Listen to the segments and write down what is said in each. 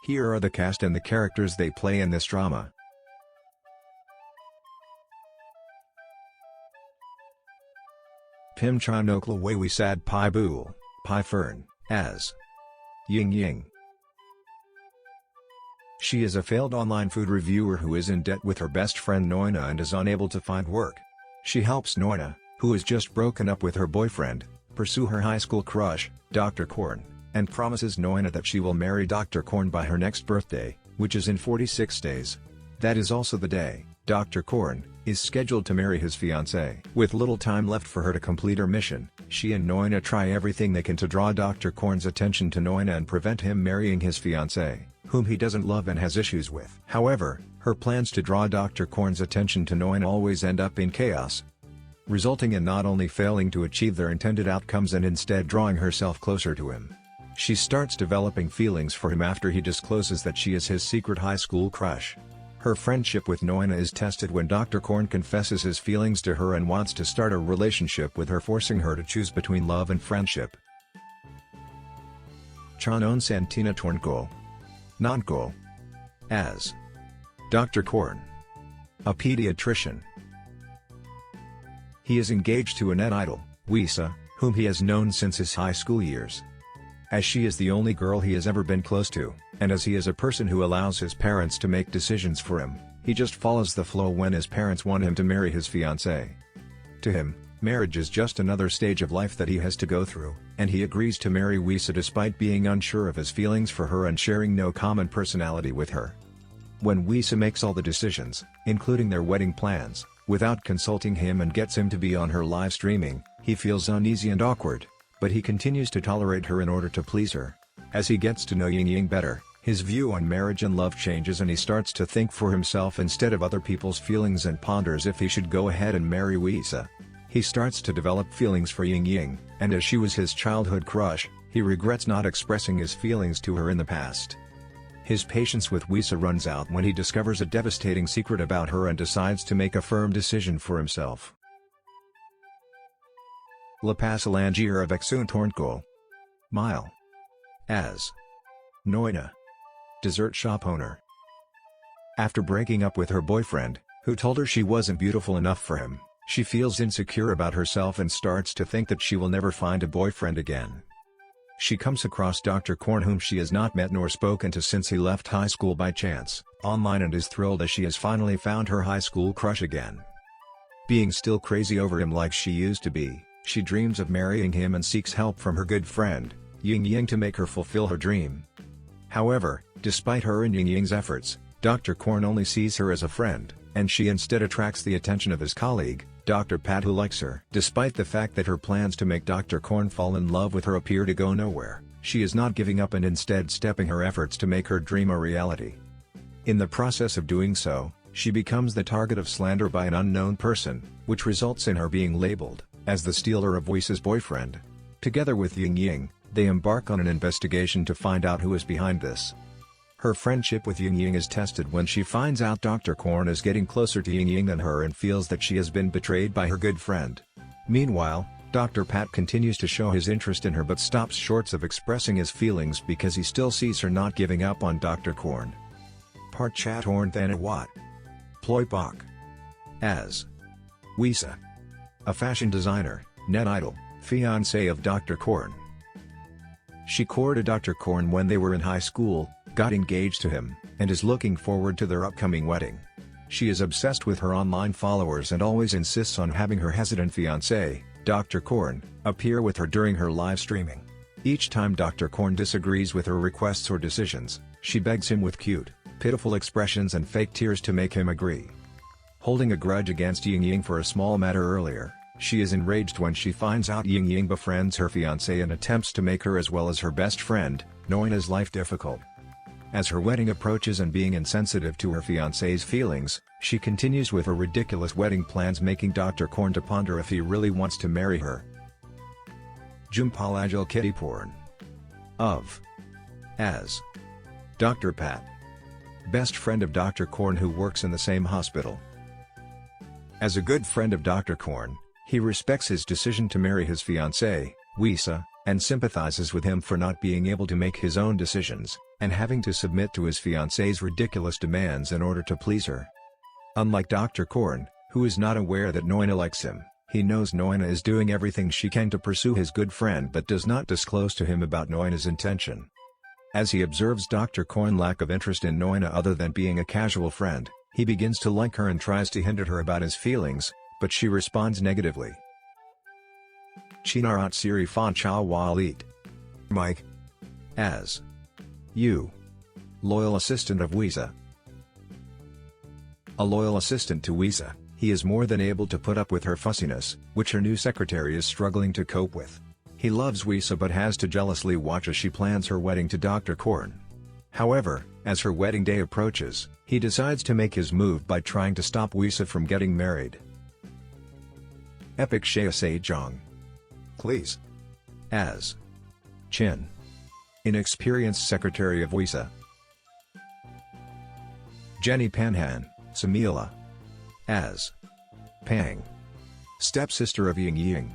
Here are the cast and the characters they play in this drama. Pim Chanokla Wawi Sad Pai Bool, Pai Fern, as Ying Ying. She is a failed online food reviewer who is in debt with her best friend Noina and is unable to find work. She helps Noina, who has just broken up with her boyfriend, pursue her high school crush, Dr. Korn, and promises Noina that she will marry Dr. Korn by her next birthday, which is in 46 days. That is also the day Dr. Korn is scheduled to marry his fiancée. With little time left for her to complete her mission, she and Noina try everything they can to draw Dr. Korn's attention to Noina and prevent him marrying his fiancée, whom he doesn't love and has issues with. However, her plans to draw Dr. Korn's attention to Noina always end up in chaos, resulting in not only failing to achieve their intended outcomes and instead drawing herself closer to him. She starts developing feelings for him after he discloses that she is his secret high school crush. Her friendship with Noina is tested when Dr. Korn confesses his feelings to her and wants to start a relationship with her, forcing her to choose between love and friendship. Chanon Santina Tornko Nonko, as Dr. Korn, a pediatrician. He is engaged to a net idol, Wisa, whom he has known since his high school years. As she is the only girl he has ever been close to, and as he is a person who allows his parents to make decisions for him, he just follows the flow when his parents want him to marry his fiancée. To him, marriage is just another stage of life that he has to go through, and he agrees to marry Wisa despite being unsure of his feelings for her and sharing no common personality with her. When Wisa makes all the decisions, including their wedding plans, without consulting him and gets him to be on her live streaming, he feels uneasy and awkward, but he continues to tolerate her in order to please her. As he gets to know Ying Ying better, his view on marriage and love changes and he starts to think for himself instead of other people's feelings and ponders if he should go ahead and marry Wisa. He starts to develop feelings for Ying Ying, and as she was his childhood crush, he regrets not expressing his feelings to her in the past. His patience with Wisa runs out when he discovers a devastating secret about her and decides to make a firm decision for himself. Lepasalangier of Exun Tornko Mile, as Noina, dessert shop owner. After breaking up with her boyfriend, who told her she wasn't beautiful enough for him, she feels insecure about herself and starts to think that she will never find a boyfriend again. She comes across Dr. Korn, whom she has not met nor spoken to since he left high school by chance, online, and is thrilled as she has finally found her high school crush again. Being still crazy over him like she used to be, she dreams of marrying him and seeks help from her good friend, Ying Ying, to make her fulfill her dream. However, despite her and Ying Ying's efforts, Dr. Korn only sees her as a friend, and she instead attracts the attention of his colleague, Dr. Pat, who likes her. Despite the fact that her plans to make Dr. Korn fall in love with her appear to go nowhere, she is not giving up and instead stepping her efforts to make her dream a reality. In the process of doing so, she becomes the target of slander by an unknown person, which results in her being labeled as the stealer of Wisa's boyfriend. Together with Ying Ying, they embark on an investigation to find out who is behind this. Her friendship with Ying Ying is tested when she finds out Dr. Korn is getting closer to Ying Ying than her and feels that she has been betrayed by her good friend. Meanwhile, Dr. Pat continues to show his interest in her but stops short of expressing his feelings because he still sees her not giving up on Dr. Korn. Part Chatorn Thanawat Ploy Bok, as Wisa, a fashion designer, net idol, fiancée of Dr. Korn. She courted Dr. Korn when they were in high school, got engaged to him, and is looking forward to their upcoming wedding. She is obsessed with her online followers and always insists on having her hesitant fiancé, Dr. Korn, appear with her during her live streaming. Each time Dr. Korn disagrees with her requests or decisions, she begs him with cute, pitiful expressions and fake tears to make him agree. Holding a grudge against Ying Ying for a small matter earlier, she is enraged when she finds out Ying Ying befriends her fiancé and attempts to make her as well as her best friend, Noina's life difficult. As her wedding approaches and being insensitive to her fiancé's feelings, she continues with her ridiculous wedding plans, making Dr. Korn to ponder if he really wants to marry her. Jumpalajal Kittyporn, of as Dr. Pat, best friend of Dr. Korn who works in the same hospital. As a good friend of Dr. Korn, he respects his decision to marry his fiancée, Wisa, and sympathizes with him for not being able to make his own decisions, and having to submit to his fiance's ridiculous demands in order to please her. Unlike Dr. Korn, who is not aware that Noina likes him, he knows Noina is doing everything she can to pursue his good friend but does not disclose to him about Noina's intention. As he observes Dr. Korn's lack of interest in Noina other than being a casual friend, he begins to like her and tries to hint at her about his feelings, but she responds negatively. Chinarat Siri Fan Chow Walit. Mike. As. You. Loyal assistant of Weeza. A loyal assistant to Weeza, he is more than able to put up with her fussiness, which her new secretary is struggling to cope with. He loves Weeza but has to jealously watch as she plans her wedding to Dr. Korn. However, as her wedding day approaches, he decides to make his move by trying to stop Weeza from getting married. Epic Shea Sejong. Please. As. Chin. Inexperienced secretary of Weeza. Jenny Panhan, Samila. As. Pang. Stepsister of Ying Ying.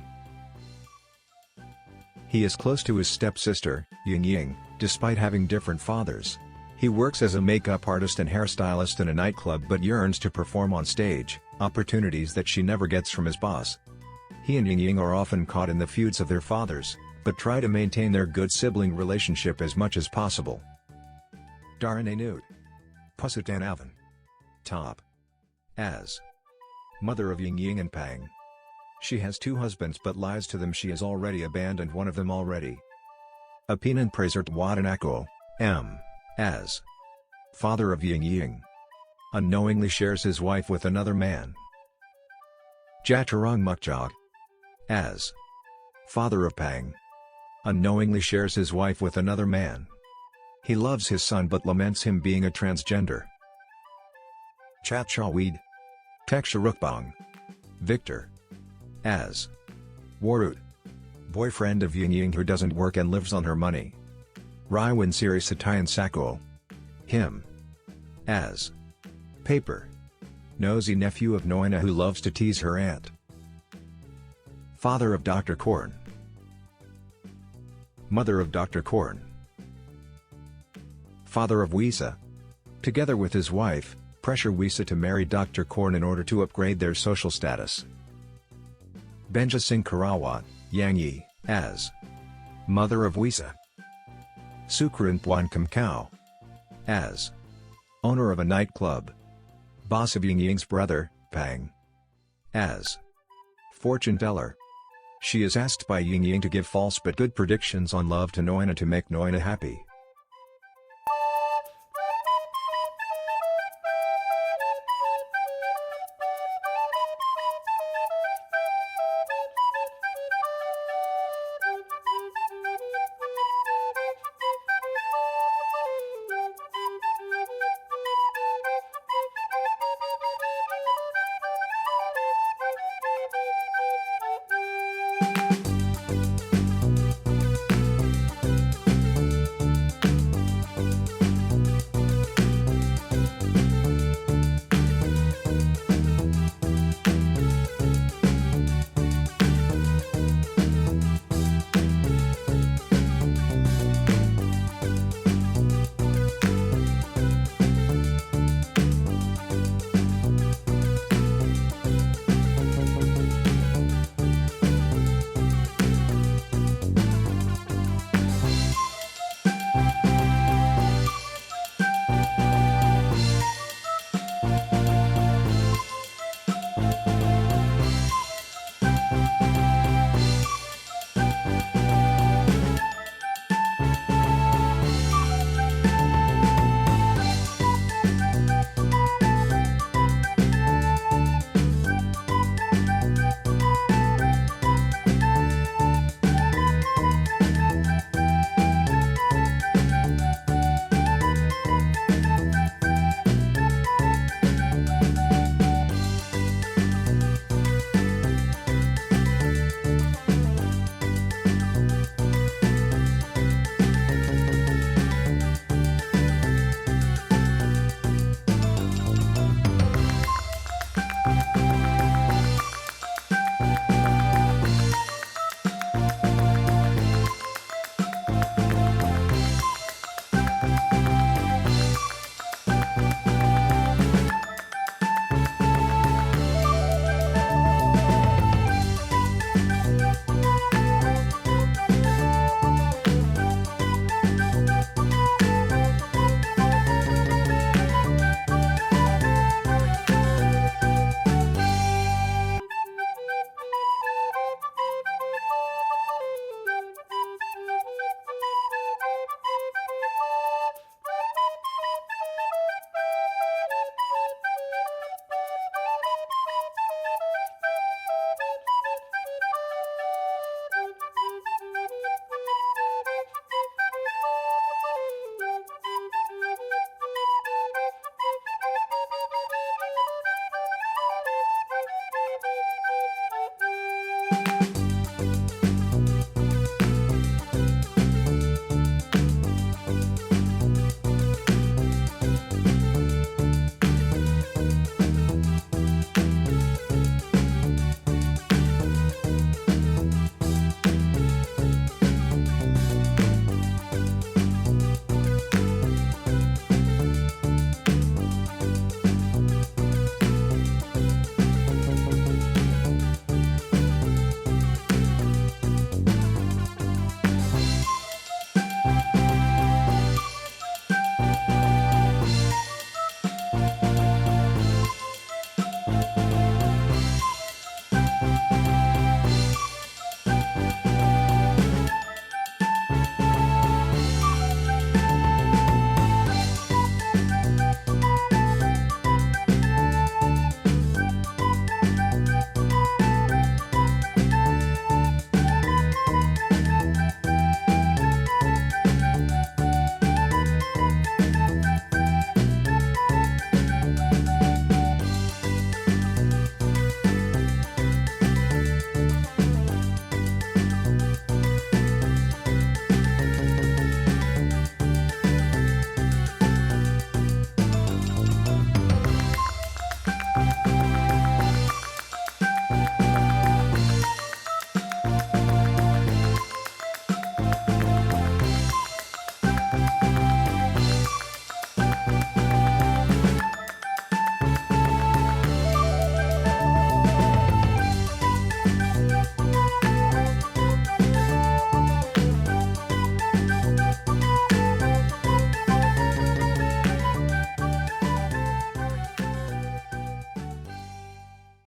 He is close to his stepsister, Ying Ying, despite having different fathers. He works as a makeup artist and hairstylist in a nightclub but yearns to perform on stage, opportunities that she never gets from his boss. He and Ying Ying are often caught in the feuds of their fathers, but try to maintain their good sibling relationship as much as possible. Darane Nude. Pusitan Avan. Top. As. Mother of Ying Ying and Pang. She has two husbands but lies to them she has already abandoned one of them already. Apinan Prasert Wadanako, M. As. Father of Ying Ying. Unknowingly shares his wife with another man. Jatarong Mukjog. As. Father of Pang. Unknowingly shares his wife with another man. He loves his son but laments him being a transgender. Chat Shawweed. Teksharukbong. Victor. As. Warut. Boyfriend of Ying Ying who doesn't work and lives on her money. Raiwan Siri Satayan Sakol. Him. As. Paper. Nosy nephew of Noina who loves to tease her aunt. Father of Dr. Korn. Mother of Dr. Korn. Father of Weeza. Together with his wife, pressure Weeza to marry Dr. Korn in order to upgrade their social status. Benja Singh Karawat, Yang Yi, as. Mother of Weeza. Sukran Puan Kamkau. As. Owner of a nightclub. Boss of Ying Ying's brother, Pang. As. Fortune teller. She is asked by Ying Ying to give false but good predictions on love to Noina to make Noina happy.